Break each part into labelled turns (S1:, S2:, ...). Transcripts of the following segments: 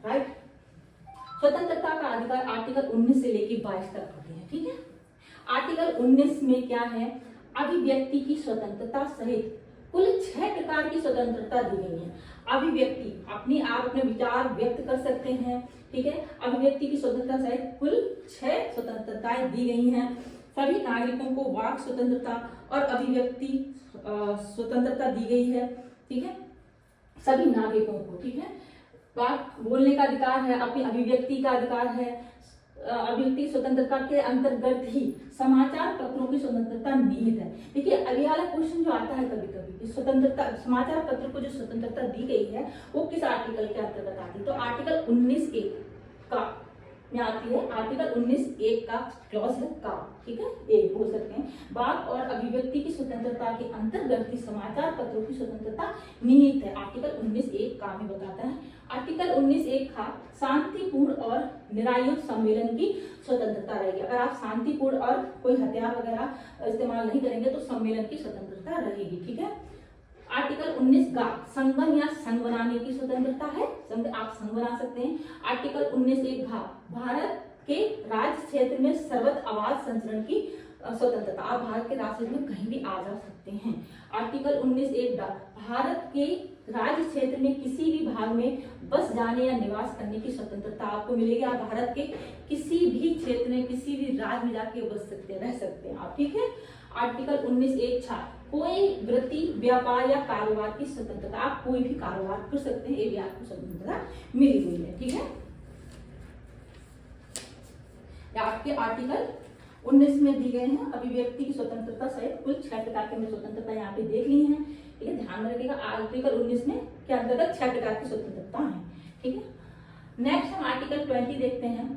S1: Right. स्वतंत्रता का अधिकार आर्टिकल 19 से लेकर 22 तक होते हैं, ठीक है। आर्टिकल 19 में क्या है, अभिव्यक्ति की स्वतंत्रता सहित कुल 6 प्रकार की स्वतंत्रता दी गई है। अभिव्यक्ति अपनी आप अपने विचार व्यक्त कर सकते हैं, ठीक है। अभिव्यक्ति की स्वतंत्रता सहित कुल 6 स्वतंत्रताएं दी गई हैं। सभी नागरिकों को वाक स्वतंत्रता और अभिव्यक्ति स्वतंत्रता दी गई है, ठीक है, सभी नागरिकों को, ठीक है। बात बोलने का अधिकार है, अपनी अभिव्यक्ति का अधिकार है। अभिव्यक्ति स्वतंत्रता के अंतर्गत ही समाचार पत्रों की स्वतंत्रता निहित है। देखिए अभी वाला क्वेश्चन जो आता है कभी कभी, स्वतंत्रता समाचार पत्र को जो स्वतंत्रता दी गई है वो किस आर्टिकल के अंतर्गत आती है, तो आर्टिकल 19(1) का में आती है। आर्टिकल 19(1) का क्लॉज है का, ठीक है, ए बोल सकते हैं। वाक और अभिव्यक्ति की स्वतंत्रता के अंतर्गत ही समाचार पत्रों की स्वतंत्रता निहित है। आर्टिकल 19(1) का में बताता है। आर्टिकल 19(1) का शांतिपूर्ण और निरायुध सम्मेलन की स्वतंत्रता रहेगी। अगर आप शांतिपूर्ण और कोई हथियार वगैरह इस्तेमाल नहीं करेंगे तो सम्मेलन की स्वतंत्रता रहेगी, ठीक है। आर्टिकल 19 का संगम या संघ बनाने की स्वतंत्रता है, आप संघ बना सकते हैं। आर्टिकल 19(1) भारत के राज्य क्षेत्र में सर्वत्र आवाज संचरण की स्वतंत्रता, आप भारत के राज्य क्षेत्र में कहीं भी आ जा सकते हैं। आर्टिकल 19(1) भारत के राज्य क्षेत्र में किसी भी भाग में बस जाने या निवास करने की स्वतंत्रता आपको मिलेगी। आप भारत के किसी भी क्षेत्र में किसी भी राज्य में जाके बस सकते हैं, रह सकते हैं आप, ठीक है। आर्टिकल 19(1) कोई वृत्ति व्यापार या कारोबार की स्वतंत्रता, आप कोई भी कारोबार कर सकते हैं, ये भी आपको स्वतंत्रता मिली हुई है, ठीक है। आपके आर्टिकल 19 में दी गए हैं अभिव्यक्ति की स्वतंत्रता सहित कुल 6 प्रकार की स्वतंत्रता यहाँ पे देख ली है, ठीक है। ध्यान में रखिएगा आर्टिकल 19 में के अंतर्गत 6 प्रकार की स्वतंत्रता है, ठीक है। नेक्स्ट हम आर्टिकल 20 देखते हैं।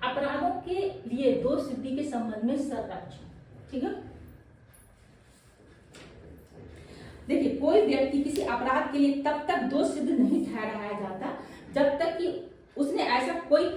S1: अपराधों के लिए दोष सिद्धि के संबंध में संरक्षण, ठीक है। देखिए कोई व्यक्ति किसी अपराध के लिए तब तक दोष सिद्ध नहीं ठहराया जाता जब तक कि उसने ऐसा कोई